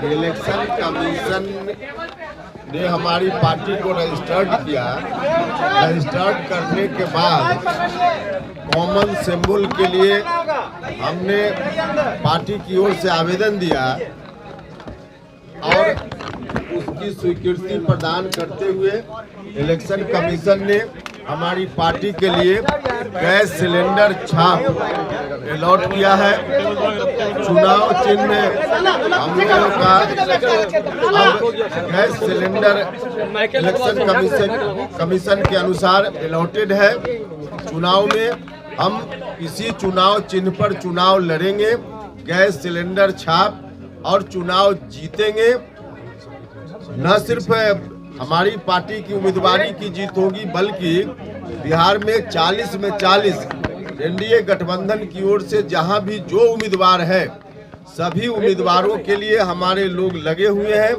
Election commission ने हमारी party को रजिस्टर्ड किया। रजिस्टर्ड करने के बाद कॉमन सिंबल के लिए हमने पार्टी की ओर से आवेदन दिया और उसकी स्वीकृति प्रदान करते हुए इलेक्शन कमीशन ने हमारी पार्टी के लिए गैस सिलेंडर छाप अलॉट किया है। चुनाव चिन्ह हम लोगों का अब गैस सिलेंडर इलेक्शन कमीशन के अनुसार अलॉटेड है। चुनाव में हम इसी चुनाव चिन्ह पर चुनाव लड़ेंगे, गैस सिलेंडर छाप, और चुनाव जीतेंगे। न सिर्फ हमारी पार्टी की उम्मीदवारी की जीत होगी बल्कि बिहार में 40 में 40 एनडीए गठबंधन की ओर से जहां भी जो उम्मीदवार है सभी उम्मीदवारों के लिए हमारे लोग लगे हुए हैं,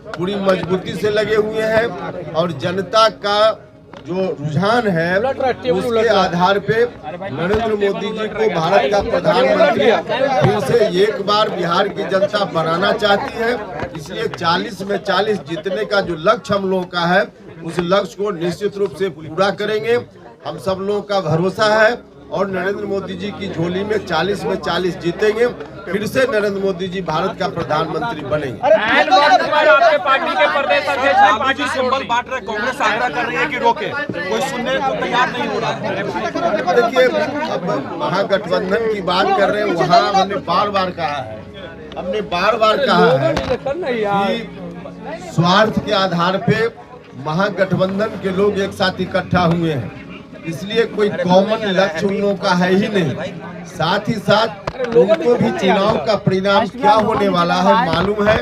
पूरी मजबूती से लगे हुए हैं। और जनता का जो रुझान है उसके आधार पे नरेंद्र मोदी जी को भारत का प्रधानमंत्री फिर से एक बार बिहार की जनता बनाना चाहती है। इसलिए 40 में 40 जीतने का जो लक्ष्य हम लोगों का है उस लक्ष्य को निश्चित रूप से पूरा करेंगे। हम सब लोगों का भरोसा है और नरेंद्र मोदी जी की झोली में 40 में 40 जीतेंगे। फिर से नरेंद्र मोदी जी भारत का प्रधानमंत्री बनेंगे। आपके पार्टी के प्रदेश अध्यक्ष पार्टी सिंबल बांट रहे, कांग्रेस आग्रह कर रही है कि रोके, कोई सुनने को तैयार नहीं हो रहा है। देखिए, अब महागठबंधन की बात कर रहे हैं, वहाँ हमने बार बार कहा है कि स्वार्थ के आधार पे महागठबंधन के लोग एक साथ इकट्ठा हुए हैं, इसलिए कोई कॉमन लक्ष्य उन लोगों का है ही नहीं। साथ ही साथ उनको भी चुनाव का परिणाम क्या होने वाला है मालूम है।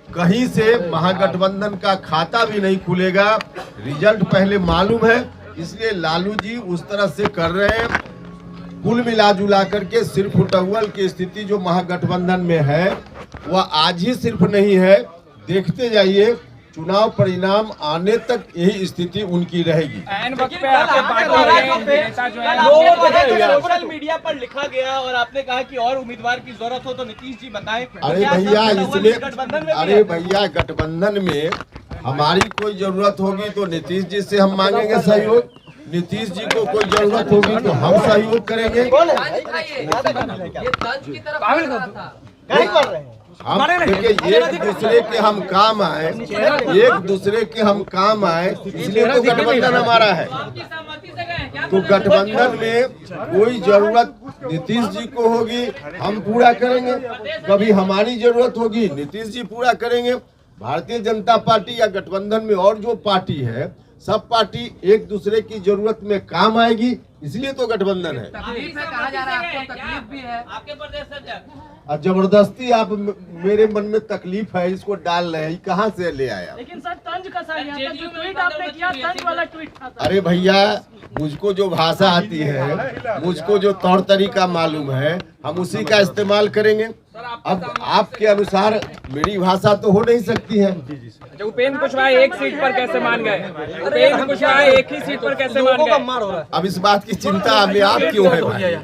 कहीं से महागठबंधन का खाता भी नहीं खुलेगा, रिजल्ट पहले मालूम है। इसलिए लालू जी उस तरह से कर रहे हैं। कुल मिला जुला करके सिर्फ उटौवल की स्थिति जो महागठबंधन में है वह आज ही सिर्फ नहीं है, देखते जाइए चुनाव परिणाम आने तक यही स्थिति उनकी रहेगी। सोशल मीडिया पर लिखा गया और आपने कहा कि और उम्मीदवार की जरूरत हो तो नीतीश जी बताएं। अरे भैया, इसमें गठबंधन में हमारी कोई जरूरत होगी तो नीतीश जी से हम मांगेंगे सहयोग, नीतीश जी को कोई जरूरत होगी तो हम सहयोग करेंगे। हम देखिए एक दूसरे के हम काम आए, इसलिए तो गठबंधन हमारा है। तो गठबंधन में कोई जरूरत नीतीश जी को होगी हम पूरा करेंगे, कभी हमारी जरूरत होगी नीतीश जी पूरा करेंगे। भारतीय जनता पार्टी या गठबंधन में और जो पार्टी है सब पार्टी एक दूसरे की जरूरत में काम आएगी, इसलिए तो गठबंधन है। कहा जा रहा है आपको तकलीफ भी है आपके प्रदेश अध्यक्ष। जबरदस्ती आप मेरे मन में तकलीफ है इसको डाल रहे हैं, कहाँ से ले आया? लेकिन सर तंज का जो ट्वीट आपने किया तंज वाला ट्वीट था। अरे भैया, मुझको जो भाषा आती है, मुझको जो तौर तरीका मालूम है, हम उसी का इस्तेमाल करेंगे। अब आपके अनुसार मेरी भाषा तो हो नहीं सकती है। उपेंद्र कुशवाहा एक सीट पर कैसे मान गए? उपेंद्र कुशवाहा एक ही सीट पर कैसे मान गए? अब इस बात की चिंता में आप क्यों है भाई?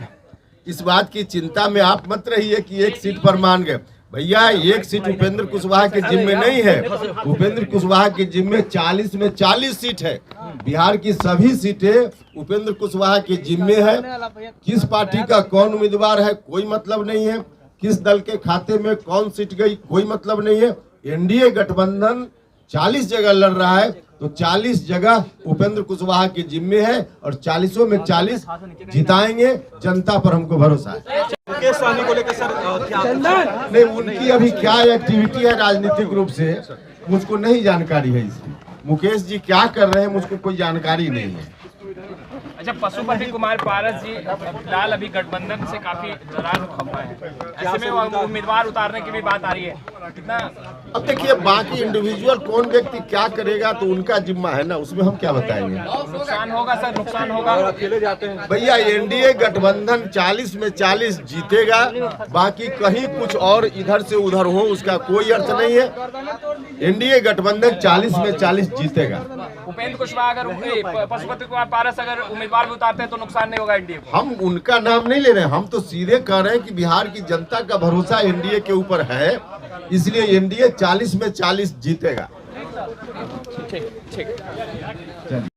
इस बात की चिंता में आप मत रहिए कि एक सीट पर मान गए। भैया, एक सीट उपेंद्र कुशवाहा के जिम्मे नहीं है। उपेंद्र कुशवाहा के जिम्मे 40 में 40 सीट है। बिहार की सभी सीटें उपेंद्र कुशवाहा के जिम्मे है। किस पार्टी का कौन उम्मीदवार है कोई मतलब नहीं है, किस दल के खाते में कौन सीट गई कोई मतलब नहीं है। एनडीए गठबंधन 40 जगह लड़ रहा है तो 40 जगह उपेंद्र कुशवाहा के जिम्मे है और 40 में 40 जिताएंगे। जनता पर हमको भरोसा है। मुकेश सहनी को लेकर सर क्या नहीं, उनकी अभी क्या एक्टिविटी है राजनीतिक रूप से मुझको नहीं जानकारी है। इसकी मुकेश जी क्या कर रहे हैं मुझको कोई जानकारी नहीं है। अच्छा, पशुपति कुमार पारस जी फिलहाल अभी गठबंधन से काफी नाराज खफा है, ऐसे में उम्मीदवार उतारने की भी बात आ रही है कितना? अब देखिए, बाकी इंडिविजुअल कौन व्यक्ति क्या करेगा तो उनका जिम्मा है ना, उसमें हम क्या बताएंगे। नुकसान होगा सर, नुकसान होगा। अकेले जाते हैं भैया, एनडीए गठबंधन 40 में 40 जीतेगा, बाकी कहीं कुछ और इधर से उधर हो उसका कोई अर्थ नहीं है। एनडीए गठबंधन 40 में 40 जीतेगा। उपेंद्र कुशवाहा अगर पशुपति कुमार पारस अगर उम्मीदवार भी उतारते हैं तो नुकसान नहीं होगा एनडीए को? हम उनका नाम नहीं ले रहे हैं, हम तो सीधे कह रहे हैं कि बिहार की जनता का भरोसा एनडीए के ऊपर है, इसलिए एनडीए 40 में 40 जीतेगा। ठीक ठीक।